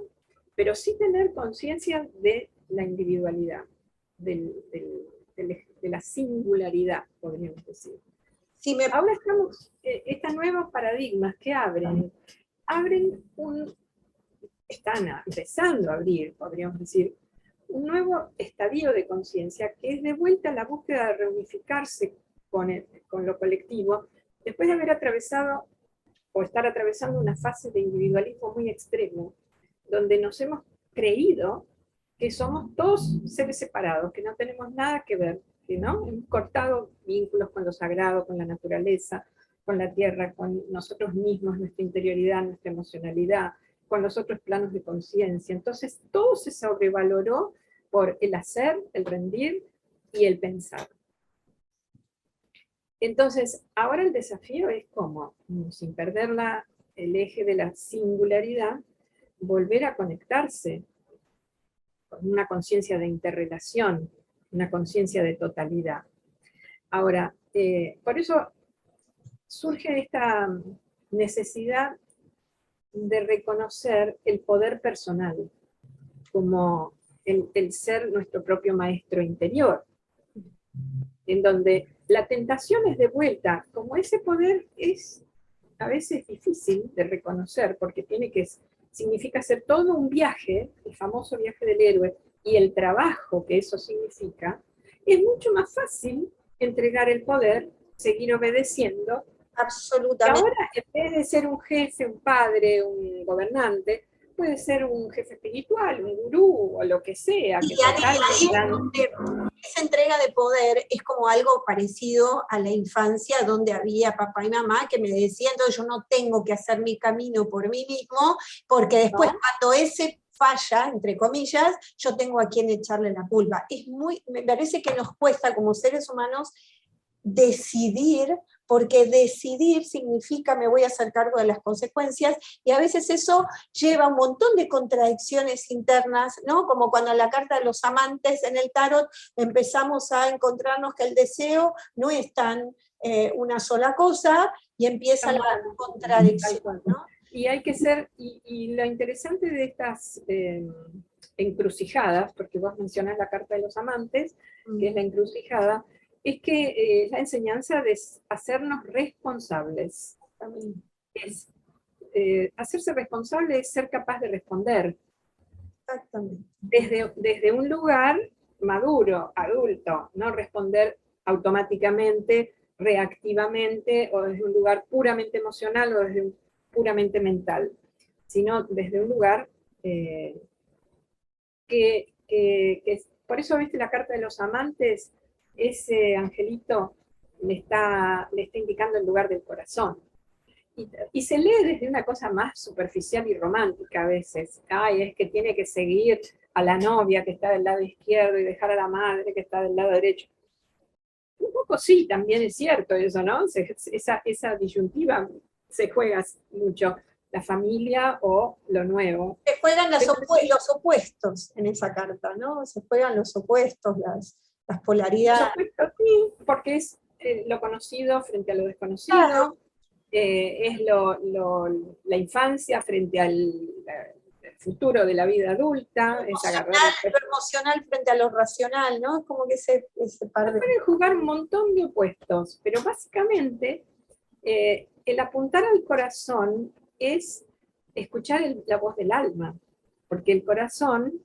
Pero sí tener conciencia de la individualidad, de la singularidad, podríamos decir. Ahora estamos, estos nuevos paradigmas que están empezando a abrir, podríamos decir, un nuevo estadio de conciencia que es de vuelta a la búsqueda de reunificarse con lo colectivo, después de haber atravesado o estar atravesando una fase de individualismo muy extremo, donde nos hemos creído que somos todos seres separados, que no tenemos nada que ver, que no hemos cortado vínculos con lo sagrado, con la naturaleza, con la tierra, con nosotros mismos, nuestra interioridad, nuestra emocionalidad, con los otros planos de conciencia. Entonces todo se sobrevaloró por el hacer, el rendir y el pensar. Entonces, ahora el desafío es cómo, sin perder el eje de la singularidad, volver a conectarse con una conciencia de interrelación, una conciencia de totalidad. Ahora, por eso surge esta necesidad de reconocer el poder personal como el ser nuestro propio maestro interior, en donde la tentación es de vuelta, como ese poder es a veces difícil de reconocer, porque significa hacer todo un viaje, el famoso viaje del héroe, y el trabajo que eso significa, es mucho más fácil entregar el poder, seguir obedeciendo. Absolutamente. Y ahora, en vez de ser un jefe, un padre, un gobernante, puede ser un jefe espiritual, un gurú, o lo que sea. Que esa entrega de poder es como algo parecido a la infancia, donde había papá y mamá que me decían, entonces yo no tengo que hacer mi camino por mí mismo, porque después cuando ese falla, entre comillas, yo tengo a quien echarle la culpa. Me parece que nos cuesta como seres humanos decidir, porque decidir significa me voy a hacer cargo de las consecuencias, y a veces eso lleva un montón de contradicciones internas, ¿no? Como cuando en la carta de los amantes en el tarot empezamos a encontrarnos que el deseo no es tan una sola cosa, y empieza la contradicción, ¿no? Y hay que ser, y lo interesante de estas encrucijadas, porque vos mencionás la carta de los amantes, que es la encrucijada, es que la enseñanza de hacernos responsables. Hacerse responsable es ser capaz de responder. Exactamente. Desde un lugar maduro, adulto, no responder automáticamente, reactivamente, o desde un lugar puramente emocional o desde un puramente mental, sino desde un lugar por eso, viste, la carta de los amantes, ese angelito le está indicando el lugar del corazón. Y se lee desde una cosa más superficial y romántica a veces. Ay, es que tiene que seguir a la novia que está del lado izquierdo y dejar a la madre que está del lado derecho. Un poco sí, también es cierto eso, ¿no? Esa disyuntiva se juega mucho, la familia o lo nuevo. Se juegan los opuestos en esa carta, ¿no? Se juegan los opuestos, las polaridades. Por supuesto, sí, porque es lo conocido frente a lo desconocido, Claro. Es la infancia frente al futuro de la vida adulta, es agarrar Lo emocional frente a lo racional, ¿no? Es como que ese par de... Pueden jugar un montón de opuestos, pero básicamente el apuntar al corazón es escuchar la voz del alma, porque el corazón,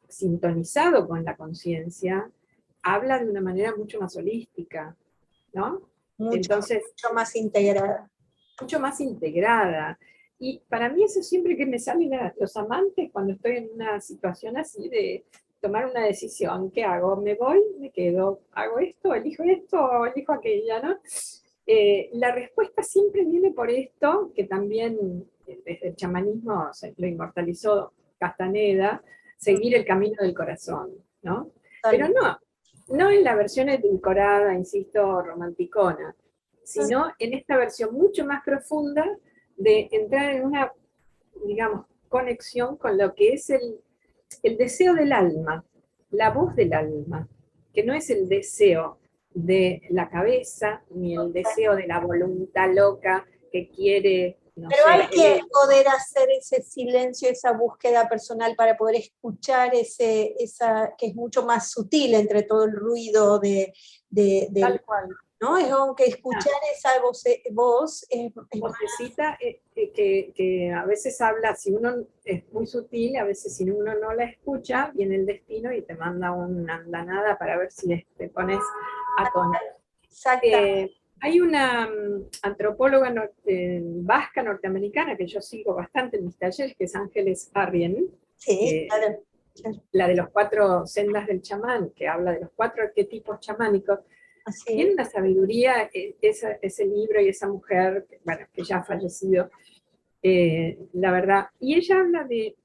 sintonizado con la conciencia, habla de una manera mucho más holística, ¿no? Entonces, mucho más integrada. Mucho más integrada. Y para mí eso siempre que me salen los amantes, cuando estoy en una situación así de tomar una decisión, ¿qué hago? ¿Me voy? ¿Me quedo? ¿Hago esto? ¿Elijo o elijo aquella? ¿No? La respuesta siempre viene por esto, que también desde el chamanismo lo inmortalizó Castaneda, seguir el camino del corazón, ¿no? Pero no en la versión edulcorada, insisto, romanticona, sino en esta versión mucho más profunda de entrar en una, digamos, conexión con lo que es el deseo del alma, la voz del alma, que no es el deseo de la cabeza, ni el deseo de la voluntad loca que quiere, no Pero sé, hay que poder hacer ese silencio, esa búsqueda personal para poder escuchar esa que es mucho más sutil entre todo el ruido tal cual. ¿no? Es como que escuchar esa voz es vocecita que a veces habla, si uno es muy sutil, a veces si uno no la escucha, viene el destino y te manda una andanada para ver si te pones a tono. Hay una antropóloga vasca norteamericana que yo sigo bastante en mis talleres, que es Ángeles Arrien, claro. La de los 4 sendas del chamán, que habla de los 4 arquetipos chamánicos. Tiene una sabiduría ese libro y esa mujer, bueno, que ya ha fallecido, la verdad. Y ella habla de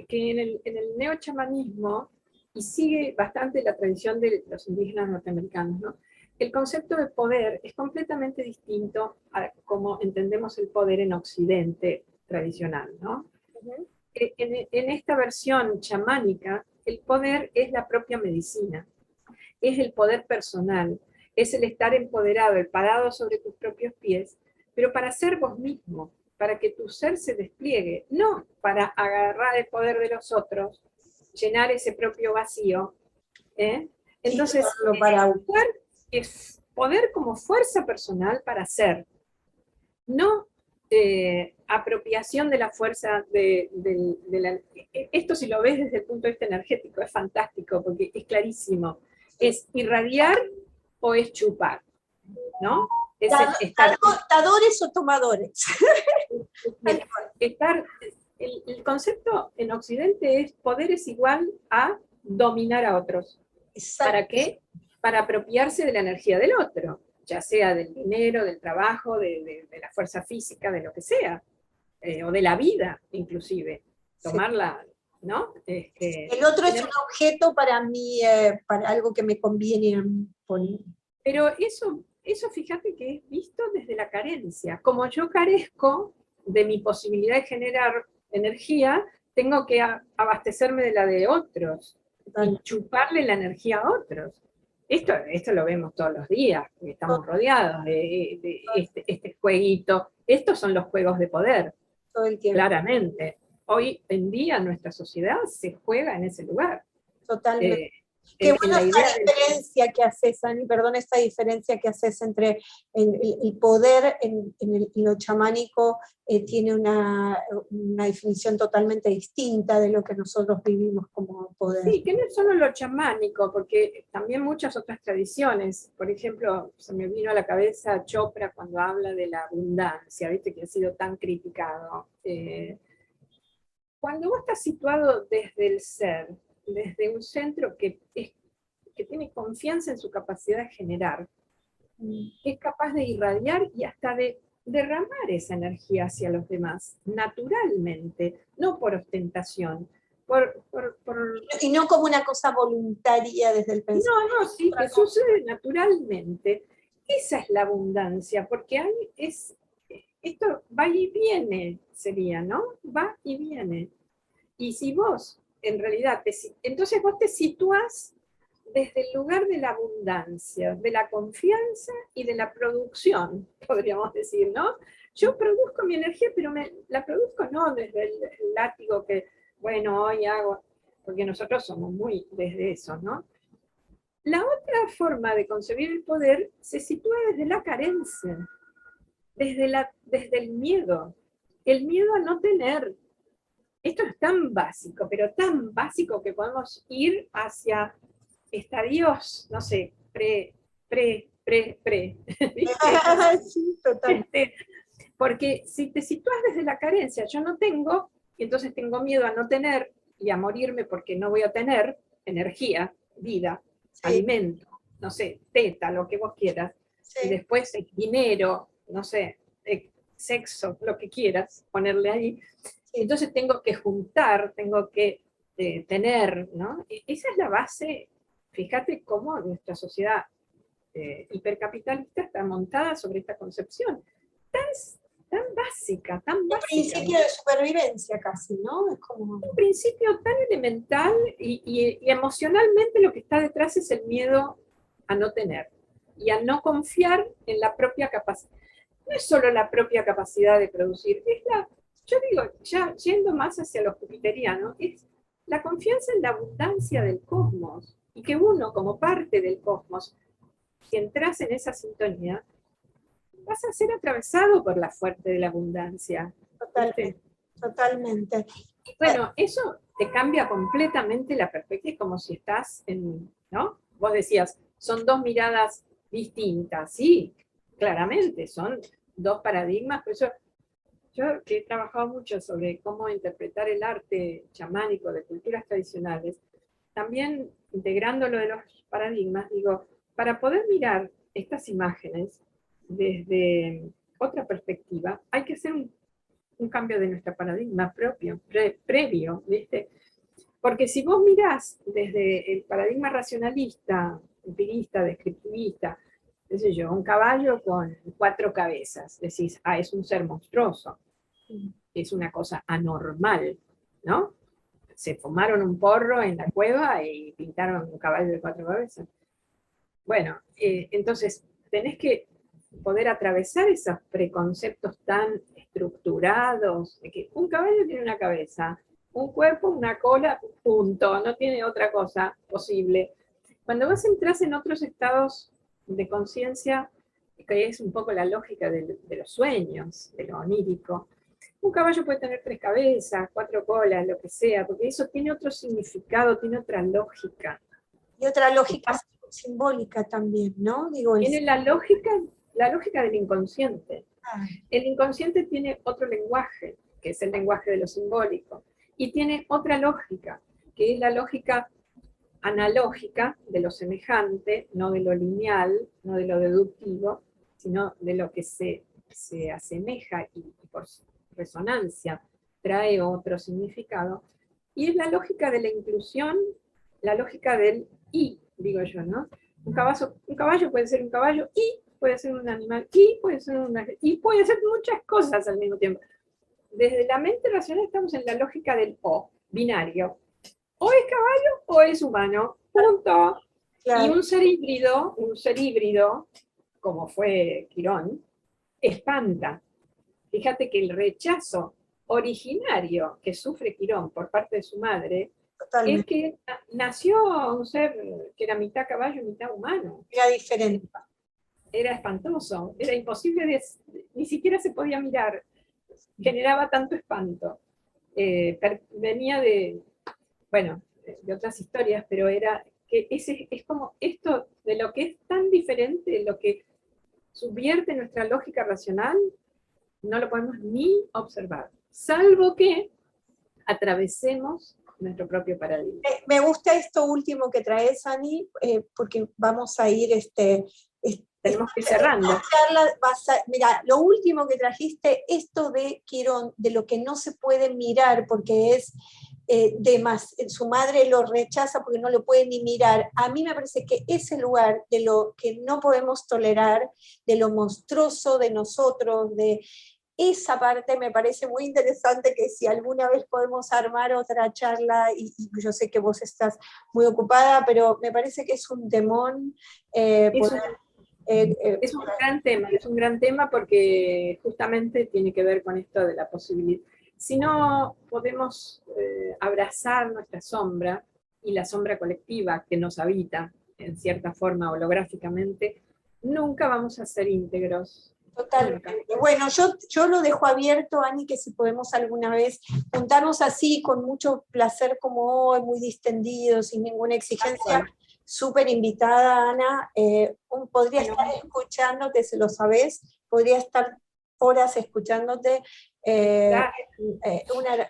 que en el neochamanismo, y sigue bastante la tradición de los indígenas norteamericanos, ¿no? El concepto de poder es completamente distinto a como entendemos el poder en Occidente tradicional, ¿no? Uh-huh. En esta versión chamánica, el poder es la propia medicina, es el poder personal, es el estar empoderado, el parado sobre tus propios pies, pero para ser vos mismo, para que tu ser se despliegue, no para agarrar el poder de los otros, llenar ese propio vacío. Entonces, para buscar es poder como fuerza personal para ser, no apropiación de la fuerza de la... Esto, si lo ves desde el punto de vista energético, es fantástico, porque es clarísimo. ¿Es irradiar o es chupar? ¿No? Es ¿Dadores o tomadores? El concepto en Occidente es poder es igual a dominar a otros. Exacto. ¿Para qué? Para apropiarse de la energía del otro, ya sea del dinero, del trabajo, de la fuerza física, de lo que sea, o de la vida, inclusive. Tomarla, ¿no? El otro es un objeto para mí, para algo que me conviene poner. Pero eso fíjate que es visto desde la carencia. Como yo carezco de mi posibilidad de generar energía, tengo que abastecerme de la de otros y chuparle la energía a otros. Esto lo vemos todos los días, porque estamos rodeados de este jueguito. Estos son los juegos de poder, todo el tiempo. Claramente. Hoy en día nuestra sociedad se juega en ese lugar. Totalmente. Qué bueno la esta idea diferencia que haces, Ani, perdón, esta diferencia que haces entre el poder en lo chamánico tiene una definición totalmente distinta de lo que nosotros vivimos como poder. sí, que no es solo lo chamánico, porque también muchas otras tradiciones, por ejemplo, se me vino a la cabeza Chopra cuando habla de la abundancia, viste que ha sido tan criticado. Cuando vos estás situado desde el ser, desde un centro que tiene confianza en su capacidad de generar, es capaz de irradiar y hasta de derramar esa energía hacia los demás, naturalmente, no por ostentación, por Y no como una cosa voluntaria desde el pensamiento. no, sí, que sucede naturalmente. Esa es la abundancia, porque esto va y viene, sería, ¿no? Va y viene. Y si vos, en realidad, entonces vos te situás desde el lugar de la abundancia, de la confianza y de la producción, podríamos decir, ¿no? Yo produzco mi energía, pero la produzco no desde el látigo que, bueno, hoy hago, porque nosotros somos muy desde eso, ¿no? La otra forma de concebir el poder se sitúa desde la carencia, desde el miedo a no tener. Esto es tan básico, pero tan básico que podemos ir hacia estadios, no sé, pre. Sí, total. Porque si te sitúas desde la carencia, yo no tengo, y entonces tengo miedo a no tener y a morirme porque no voy a tener energía, vida, Sí, alimento, no sé, teta, lo que vos quieras, y sí. después dinero, no sé, sexo, lo que quieras, ponerle ahí. Entonces tengo que juntar, tengo que tener, ¿no? Esa es la base, fíjate cómo nuestra sociedad hipercapitalista está montada sobre esta concepción tan, tan básica, tan El básica. principio de supervivencia casi, ¿no? Es como... Un principio tan elemental y emocionalmente lo que está detrás es el miedo a no tener y a no confiar en la propia capacidad. No es solo la propia capacidad de producir, yo digo, ya yendo más hacia lo jupiteriano, es la confianza en la abundancia del cosmos y que uno como parte del cosmos, si entras en esa sintonía, vas a ser atravesado por la fuerte de la abundancia. ¿Viste? Totalmente, totalmente. Y bueno, eso te cambia completamente la perspectiva, es como si estás en, ¿no? Vos decías, son dos miradas distintas, sí, claramente, son dos paradigmas, por eso yo que he trabajado mucho sobre cómo interpretar el arte chamánico de culturas tradicionales, también integrándolo de los paradigmas, digo, para poder mirar estas imágenes desde otra perspectiva, hay que hacer un cambio de nuestro paradigma propio, previo, ¿viste? Porque si vos mirás desde el paradigma racionalista, empirista, descriptivista, qué sé yo, un caballo con 4 cabezas, decís, es un ser monstruoso, es una cosa anormal, ¿no? Se fumaron un porro en la cueva y pintaron un caballo de 4 cabezas. Bueno, entonces tenés que poder atravesar esos preconceptos tan estructurados, de que un caballo tiene una cabeza, un cuerpo, una cola, punto, no tiene otra cosa posible. Cuando vos entras en otros estados de conciencia, que es un poco la lógica de los sueños, de lo onírico, un caballo puede tener 3 cabezas, 4 colas, lo que sea, porque eso tiene otro significado, tiene otra lógica. Y otra lógica simbólica también, ¿no? Digo, Tiene la lógica del inconsciente. Ah, El inconsciente tiene otro lenguaje, que es el lenguaje de lo simbólico, y tiene otra lógica, que es la lógica analógica de lo semejante, no de lo lineal, no de lo deductivo, sino de lo que se asemeja y por resonancia trae otro significado, y es la lógica de la inclusión, la lógica del y, digo yo, ¿no? Un caballo puede ser un caballo y puede ser un animal y puede ser muchas cosas al mismo tiempo. Desde la mente racional estamos en la lógica del o, binario. O es caballo o es humano, punto. Y claro. un ser híbrido, como fue Quirón, espanta. Fíjate que el rechazo originario que sufre Quirón por parte de su madre totalmente. es que nació un ser que era mitad caballo y mitad humano. Era diferente. Era espantoso, era imposible, ni siquiera se podía mirar, generaba tanto espanto. Venía bueno, de otras historias, pero era que es como esto de lo que es tan diferente, lo que subvierte nuestra lógica racional, no lo podemos ni observar, salvo que atravesemos nuestro propio paradigma. Me gusta esto último que traes, Ani, porque vamos a ir, tenemos que ir cerrando. Mira, lo último que trajiste, esto de Quirón, de lo que no se puede mirar porque es su madre lo rechaza porque no lo puede ni mirar. A mí me parece que ese lugar de lo que no podemos tolerar, de lo monstruoso de nosotros, de esa parte me parece muy interesante, que si alguna vez podemos armar otra charla, y yo sé que vos estás muy ocupada, pero me parece que es un temón poder... Es un gran tema porque justamente tiene que ver con esto de la posibilidad. Si no podemos abrazar nuestra sombra y la sombra colectiva que nos habita en cierta forma holográficamente, nunca vamos a ser íntegros. Totalmente. Nunca. Bueno, yo lo dejo abierto, Ani, que si podemos alguna vez juntarnos así, con mucho placer como hoy, muy distendido, sin ninguna exigencia. Súper invitada, Ana. Podría estar escuchándote, se lo sabés, podría estar horas escuchándote.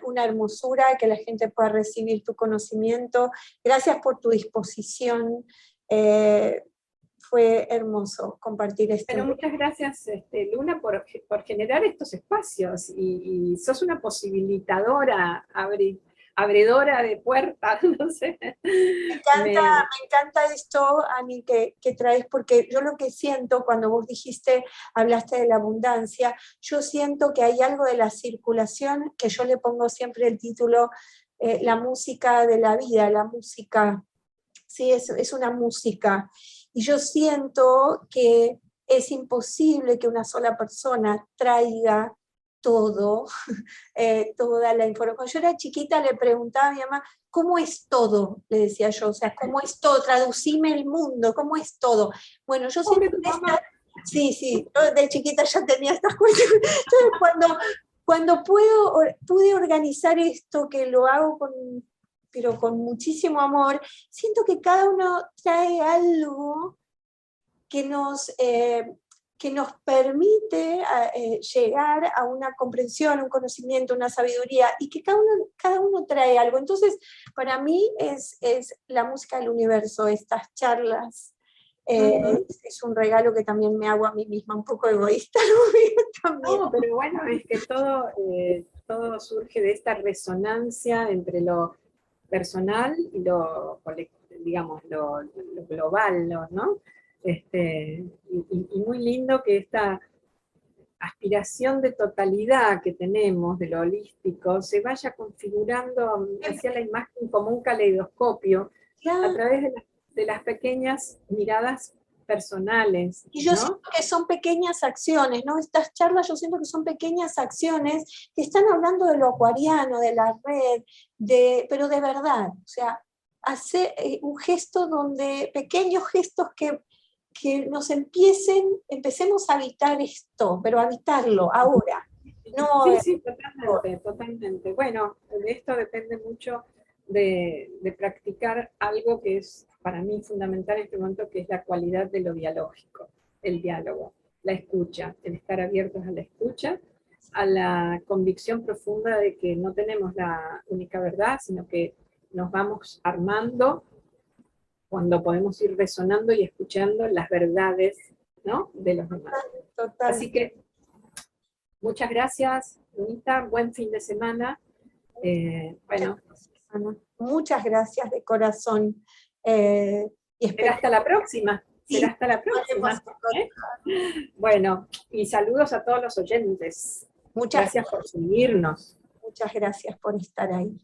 Una hermosura, que la gente pueda recibir tu conocimiento. Gracias por tu disposición. Fue hermoso compartir esto. Bueno, muchas gracias, Luna, por generar estos espacios, y sos una posibilitadora, abridora de puertas, no sé. Me encanta esto, Ani, que traes, porque yo lo que siento cuando vos hablaste de la abundancia, yo siento que hay algo de la circulación, que yo le pongo siempre el título, la música de la vida, la música, sí, es una música. Y yo siento que es imposible que una sola persona traiga todo, toda la información. Cuando yo era chiquita le preguntaba a mi mamá, ¿cómo es todo? Le decía yo, o sea, ¿cómo es todo? Traducime el mundo, ¿cómo es todo? Bueno, yo siento que sí, yo de chiquita ya tenía estas cuestiones. Entonces, cuando pude organizar esto, que lo hago pero con muchísimo amor, siento que cada uno trae algo que nos permite llegar a una comprensión, un conocimiento, una sabiduría, y que cada uno trae algo. Entonces, para mí es la música del universo, estas charlas. Es un regalo que también me hago a mí misma, un poco egoísta. No, pero bueno, es que todo surge de esta resonancia entre lo personal y lo global, ¿no? Y muy lindo que esta aspiración de totalidad que tenemos de lo holístico se vaya configurando hacia la imagen como un caleidoscopio, a través de las pequeñas miradas personales. Y yo siento que son pequeñas acciones, ¿no? Estas charlas yo siento que son pequeñas acciones que están hablando de lo acuariano, de la red, pero de verdad, o sea, hacer un gesto pequeños gestos que nos empecemos a habitar esto, pero a habitarlo ahora. No, sí, totalmente. Bueno, de esto depende mucho de practicar algo que es para mí fundamental en este momento, que es la cualidad de lo dialógico, el diálogo, la escucha, el estar abiertos a la escucha, a la convicción profunda de que no tenemos la única verdad, sino que nos vamos armando cuando podemos ir resonando y escuchando las verdades, ¿no?, de los demás. Total. Así que muchas gracias, Lunita, buen fin de semana. Bueno, muchas gracias de corazón. Y será hasta la próxima. Sí, será hasta la próxima. Bueno, y saludos a todos los oyentes. Gracias por seguirnos. Muchas gracias por estar ahí.